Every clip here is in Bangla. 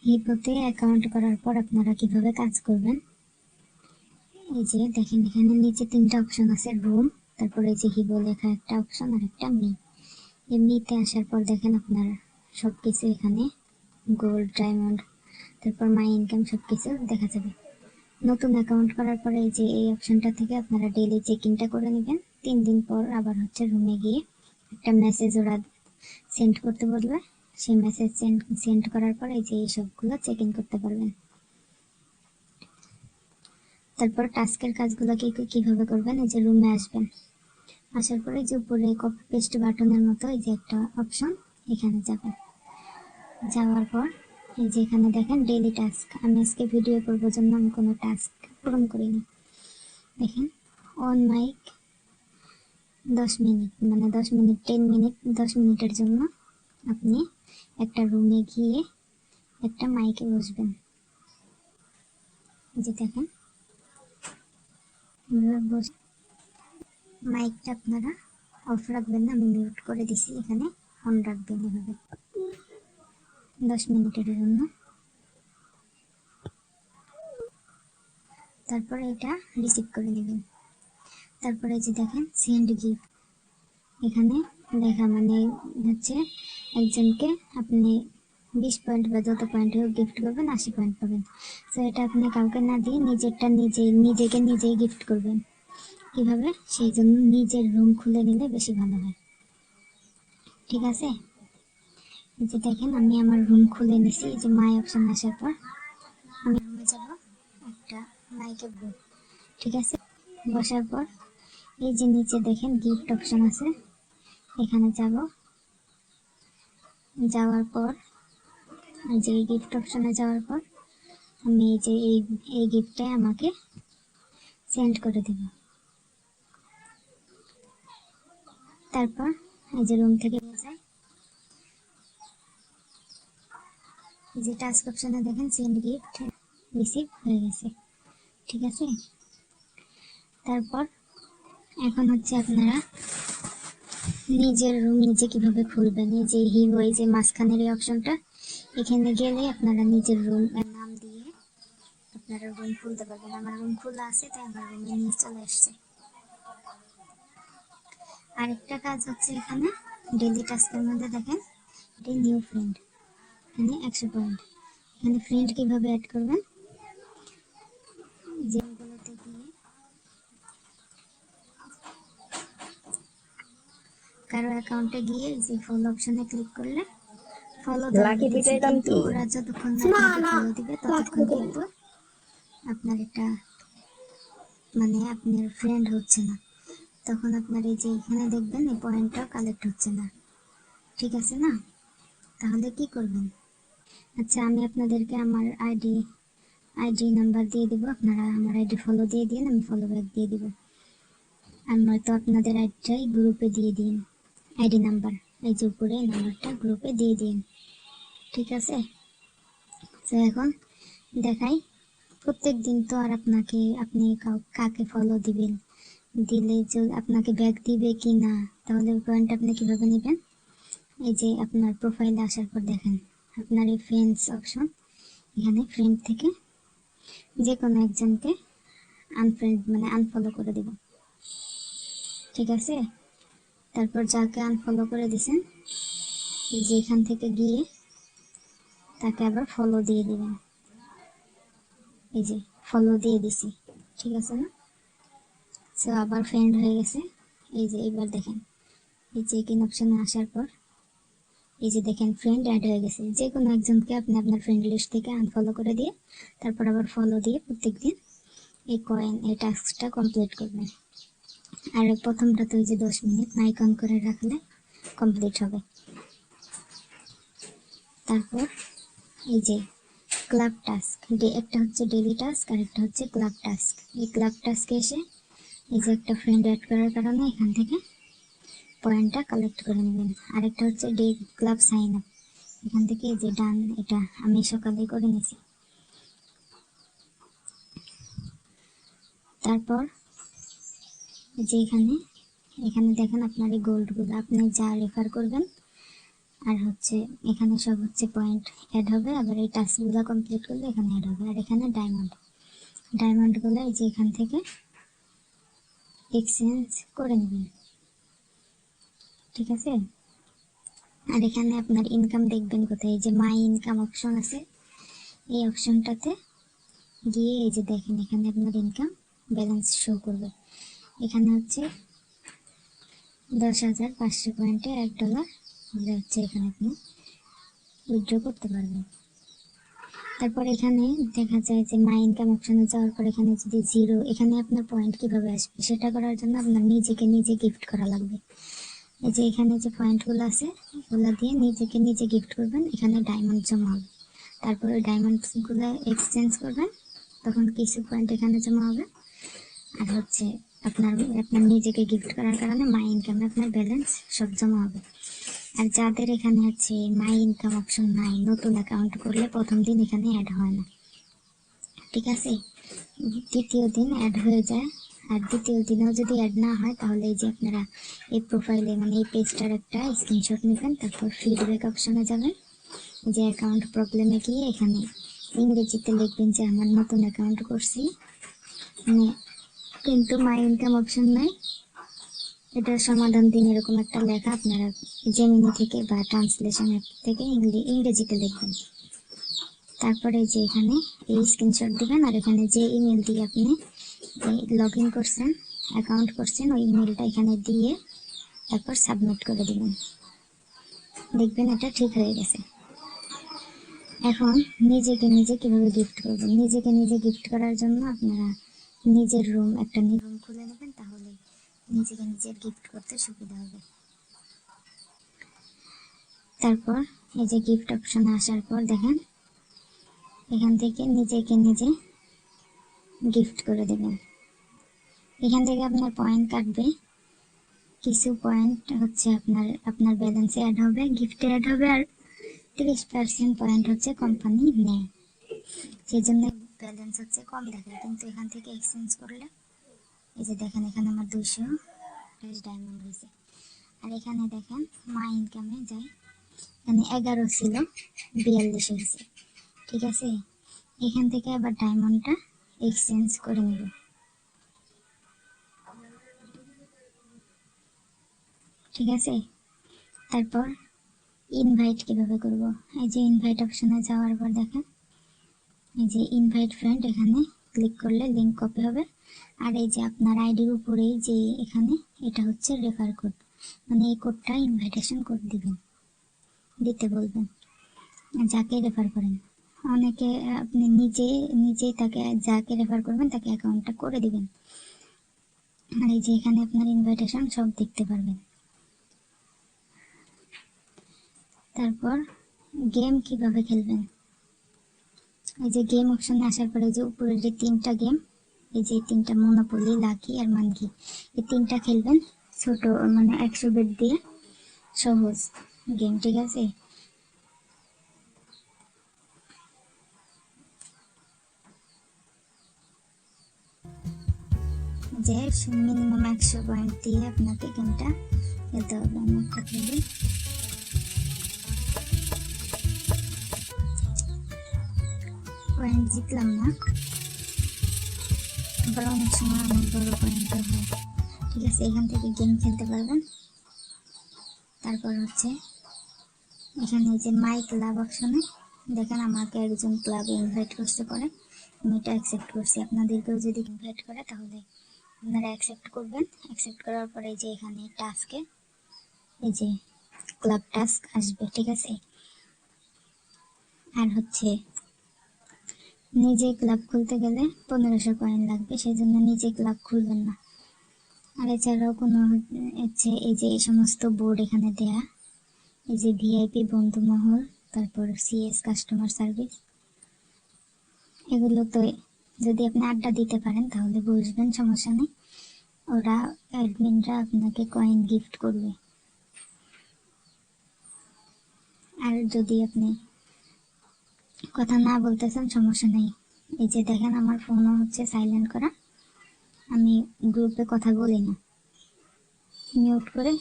হিপোতে অ্যাকাউন্ট করার পর আপনারা কিভাবে কাজ করবেন, এই যে দেখেন এখানে নিচে 3টা অপশন আছে, রুম, তারপরে এই যে হিপো লেখা একটা অপশন আর একটা মি। এমনিতে আসার পর দেখেন আপনার সবকিছু এখানে গোল্ড, ডায়মন্ড, তারপর মাই ইনকাম সবকিছু দেখা যাবে। নতুন অ্যাকাউন্ট করার পরে এই যে এই অপশনটা থেকে আপনারা ডেইলি চেক ইনটা করে নেবেন। 3 দিন পর আবার হচ্ছে রুমে গিয়ে একটা মেসেজ ওরা সেন্ড করতে বলবে, সেই মেসেজ সেন্ড করার পর এই যে এই সবগুলো চেক ইন করতে পারবেন। তারপর টাস্কের কাজগুলো কিভাবে করবেন, এই যে রুমে আসবেন, আসার পরে যে উপরে কপি পেস্ট বাটনের মতো এই যে একটা অপশন, এখানে যাবেন। যাওয়ার পর এই যে এখানে দেখেন ডেইলি টাস্ক, আমি আজকে ভিডিও করবো জন্য আমি কোনো টাস্ক পূরণ করিনি। দেখেন অন মাইক 10 মিনিট, মানে 10 মিনিট 10 মিনিট 10 মিনিটের জন্য আপনি একটা রুমে গিয়ে একটা মাইকে বসবেন। এই যে দেখেন বসে মাইকটা আপনারা অফ রাখবেন না, আমি মিউট করে দিছি, এখানে অন রাখবেন এভাবে 10 মিনিটের জন্য। তারপরে এটা রিসিভ করে নেবেন। তারপরে যে দেখেন সেন্ড গিফট, এখানে লেখা মানে হচ্ছে একজনকে আপনি 20 পয়েন্ট বা যত পয়েন্ট হোক গিফট করবেন, 80 পয়েন্ট পাবেন। তো এটা আপনি কাউকে না দিয়ে নিজেরটা নিজেই গিফট করবেন। কিভাবে, সেই জন্য নিজের রুম খুলে নিলে বেশি ভালো হয়। ঠিক আছে, এই যে দেখেন আমি আমার রুম খুলে নিছি। এই যে মাই অপশন আসার পর আমি রুমে যাব, একটা মাইকে বসবো। ঠিক আছে, বসার পর এই যে নিচে দেখেন গিফট অপশন আছে, এখানে যাব। যাওয়ার পর এই যে গিফট অপশনে যাওয়ার পর আমি এই যে এই গিফটটা আমাকে সেন্ড করে দেব। তারপর এই যে রুম থেকে যায়, এই যে টাস্ক অপশনে দেখেন সেন্ড গিফট রিসিভ হয়ে গেছে। ঠিক আছে, তারপর এখন হচ্ছে আপনারা নিজের রুম নিজে কিভাবে খুলবেন, এই যে হিরো এই যে মাঝখানের এই অপশনটা, এখানে গেলে আপনারা নিজের রুম নাম দিয়ে আপনারা রুম খুলতে পারবেন। আমার রুম খোলা আছে তাই আমার রুমে নিয়ে চলে আসছে। আরেকটা কাজ হচ্ছে এখানে ডেইলি টাস্কের মধ্যে দেখেন এটা নিউ ফ্রেন্ড, এখানে 100 পয়েন্ট। এখানে ফ্রেন্ড কিভাবে অ্যাড করবেন, যেগুলোতে গিয়ে কারো অ্যাকাউন্টে গিয়ে যে ফলো অপশনে ক্লিক করলে ফলো দেওয়া হইতেছে, কিন্তু ওরা যতক্ষণ না আপনাকে ফলো দিবে ততক্ষণ কিন্তু আপনার এটা মানে আপনার ফ্রেন্ড হচ্ছে না। তখন আপনার এই যে এখানে দেখবেন এই পয়েন্টটাও কালেক্ট হচ্ছে না। ঠিক আছে না, তাহলে কি করবেন, আচ্ছা আমি আপনাদেরকে আমার আইডি নাম্বার দিয়ে দিব, আপনারা আমার আইডি ফলো দিয়ে দিন, আমি ফলো ব্যাক দিয়ে দিব। আর নয়তো আপনাদের আইডিটাই গ্রুপে দিয়ে দিন, আইডি নাম্বার এই যে উপরে নাম্বারটা গ্রুপে দিয়ে দিন। ঠিক আছে, তো এখন দেখাই প্রত্যেক দিন তো আর আপনি কাকে ফলো দিবেন, দিলে আপনাকে ব্যাক দিবে কি না, তাহলে পয়েন্ট আপনি কিভাবে নেবেন। এই যে আপনার প্রোফাইলে আসার পর দেখেন আপনার এই ফ্রেন্ডস অপশন, এখানে ফ্রেন্ড থেকে যে কোনো একজনকে আনফলো করে দেব। ঠিক আছে, তারপর যাকে আনফলো করে দিছেন এই যে এখান থেকে গিয়ে তাকে আবার ফলো দিয়ে দিবেন। এই যে ফলো দিয়ে দিছি, ঠিক আছে না, সো আবার ফ্রেন্ড হয়ে গেছে। এই যে এবার দেখেন এই চেক ইন অপশনে আসার পর এই যে দেখেন ফ্রেন্ড অ্যাড হয়ে গেছে। যে কোনো একজনকে আপনি আপনার ফ্রেন্ড লিস্ট থেকে আনফলো করে দিয়ে তারপর আবার ফলো দিয়ে প্রত্যেকদিন এই টাস্কটা কমপ্লিট করবেন। আর প্রথমটা তো ওই যে 10 মিনিট মাইক অন করে রাখলে কমপ্লিট হবে। তারপর এই যে ক্লাব টাস্ক, একটা হচ্ছে ডেইলি টাস্ক আর একটা হচ্ছে ক্লাব টাস্ক। এই ক্লাব টাস্কে এসে এই যে একটা ফ্রেন্ড অ্যাড করার কারণে এখান থেকে পয়েন্টটা কালেক্ট করে নেবেন। আরেকটা হচ্ছে ডে ক্লাব সাইন আপ, এখান থেকে যে ডান, এটা আমি সকালে করে নিয়েছি। তারপর যে এখানে দেখেন আপনার এই গোল্ডগুলো আপনি যা রেফার করবেন আর হচ্ছে এখানে সব হচ্ছে পয়েন্ট অ্যাড হবে, আবার এই টাস্কগুলো কমপ্লিট করলে এখানে অ্যাড হবে। আর এখানে ডায়মন্ডগুলো এই যে এখান থেকে এক্সচেঞ্জ করে নেবেন, ঠিক আছে। আর এখানে আপনার ইনকাম দেখবেন কোথায়, এই যে মাই ইনকাম অপশন আছে, এই অপশনটাতে গিয়ে এই যে দেখেন এখানে আপনার ইনকাম ব্যালেন্স শো করবে। এখানে হচ্ছে 10,500 পয়েন্টে $1 হলে হচ্ছে এখানে আপনি উইথড্র করতে পারবেন। তারপর এখানে দেখা যায় যে মাই ইনকাম অপশনে যাওয়ার পর এখানে যদি জিরো, এখানে আপনার পয়েন্ট কিভাবে আসবে সেটা করার জন্য আপনার নিজেকে নিজে গিফট করা লাগবে। এই যে এখানে যে পয়েন্টগুলো আছে এগুলো দিয়ে নিজেকে নিজে গিফট করবেন, এখানে ডায়মন্ড জমা হবে। তারপরে ডায়মন্ডগুলো এক্সচেঞ্জ করবেন, তখন কিছু পয়েন্ট এখানে জমা হবে। আর হচ্ছে আপনার আপনার নিজেকে গিফট করার কারণে মাই ইনকামে আপনার ব্যালেন্স সব জমা হবে। আর যাদের এখানে হচ্ছে মাই ইনকাম অপশন নাই, নতুন অ্যাকাউন্ট করলে প্রথম দিন এখানে অ্যাড হয় না, ঠিক আছে। দ্বিতীয় দিন অ্যাড হয়ে যায়। আর দ্বিতীয় দিনেও যদি অ্যাড না হয় তাহলে এই যে আপনারা এই প্রোফাইলে মানে এই পেজটার একটা স্ক্রিনশট নেবেন, তারপর ফিডব্যাক অপশনে যাবেন, যে অ্যাকাউন্ট প্রবলেমে গিয়ে এখানে ইংরেজিতে লিখবেন যে আমার নতুন অ্যাকাউন্ট করছি, মানে কিন্তু মাই ইনকাম অপশন নাই, এটার সমাধান দিন, এরকম একটা লেখা আপনারা জেমিনি থেকে বা ট্রান্সলেশন অ্যাপ থেকে ইংরেজিতে লিখবেন। তারপরে যে এখানে এই স্ক্রিনশট দিবেন, আর এখানে যে ইমেল দিয়ে আপনি লগ ইন করছেন, অ্যাকাউন্ট করছেন, ওই ইমেলটা এখানে দিয়ে তারপর সাবমিট করে দিবেন, দেখবেন এটা ঠিক হয়ে গেছে। এখন নিজেকে নিজে কিভাবে গিফট করবেন, নিজেকে নিজে গিফট করার জন্য আপনারা নিজের একটা রুম খুলে নেবেন, তাহলে নিজেকে নিজের গিফট করতে সুবিধা হবে। তারপর এই যে গিফট অপশনে আসার পর দেখেন এখান থেকে নিজেকে নিজে গিফট করে দেবেন। এখান থেকে আপনার পয়েন্ট কাটবে, কিছু পয়েন্ট হচ্ছে আপনার ব্যালেন্সে অ্যাড হবে, গিফটে অ্যাড হবে, আর 30% পয়েন্ট হচ্ছে কোম্পানি নেয়, সেই জন্য ব্যালেন্স হচ্ছে কম দেখায়। কিন্তু এখান থেকে এক্সচেঞ্জ করলে এই যে দেখেন এখানে আমার 220 ডায়মন্ড হয়েছে। আর এখানে দেখেন মাই ইনকামে যাই, এখানে 11 ছিল, 42 হয়েছে, ঠিক আছে। এখান থেকে আবার ডায়মন্ডটা এক্সচেঞ্জ করে নেব, ঠিক আছে। তারপর ইনভাইট কিভাবে করব, এই যে ইনভাইট অপশনে যাওয়ার পর দেখেন এই যে ইনভাইট ফ্রেন্ড, এখানে ক্লিক করলে লিংক কপি হবে। আর এই যে আপনার আইডির উপরেই যে এখানে এটা হচ্ছে রেফার কোড, মানে এই কোডটা ইনভাইটেশন কোড দিতে বলবেন যাকে রেফার করেন। অনেকে আপনি নিজেই তাকে যাকে রেফার করবেন তাকে অ্যাকাউন্টটা করে দিবেন। আর এই যে এখানে আপনার ইনভাইটেশন সব দেখতে পারবেন। তারপর গেম কিভাবে খেলবেন, এই যে গেম অপশনে আসার পরে যে উপরে যে 3টা গেম, এই যে 3টা মনোপলি, লাকি আর মানকি, এই 3টা খেলবেন ছোট, মানে 100 বেট দিয়ে, সহজ গেম, ঠিক আছে। যে মিনিমাম 100 পয়েন্ট দিয়ে আপনাকে গেমটা খেলতে হবে। আমি একটা খেলি, পয়েন্ট জিতলাম না, আবার অনেক সময় অনেক বড় পয়েন্ট হয়, ঠিক আছে। এখান থেকে গেম খেলতে পারবেন। তারপর হচ্ছে এখানে যে মাই ক্লাব অপশনে দেখেন আমাকে একজন ক্লাবে ইনভাইট করতে পারে, আমি এটা অ্যাকসেপ্ট করছি। আপনাদেরকেও যদি ইনভাইট করে তাহলে আপনারা অ্যাকসেপ্ট করবেন। অ্যাকসেপ্ট করার পরে যে এখানে টাস্কে এই যে ক্লাব টাস্ক আসবে, ঠিক আছে। আর হচ্ছে নিজে ক্লাব খুলতে গেলে 1500 কয়েন লাগবে, সেই জন্য নিজে ক্লাব খুলবেন না। আর এছাড়াও কোনো হচ্ছে এই যে এই সমস্ত বোর্ড এখানে দেয়া, এই যে ভিআইপি বন্ধুমহল, তারপর সিএস কাস্টমার সার্ভিস, এগুলো তো যদি আপনি আড্ডা দিতে পারেন তাহলে বুঝবেন, সমস্যা নেই, ওরা অ্যাডমিনরা আপনাকে কয়েন গিফট করবে। আর যদি আপনি কথা না বলতে চান সমস্যা নেই, এই যে দেখেন আমার ফোনও হচ্ছে সাইলেন্ট করা, আমি গ্রুপে কথা বলি না, মিউট করে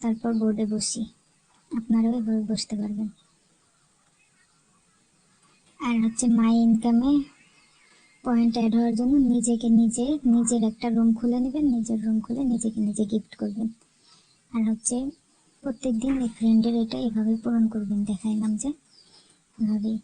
তারপর বোর্ডে বসি। আপনারাও এভাবে বসতে পারবেন। আর হচ্ছে মাই ইনকামে পয়েন্ট অ্যাড হওয়ার জন্য নিজের একটা রুম খুলে নেবেন, নিজের রুম খুলে নিজেকে নিজে গিফট করবেন। আর হচ্ছে প্রত্যেকদিন এই ফ্রেন্ডের এটা এভাবে পূরণ করবেন, দেখাইলাম যে এভাবেই।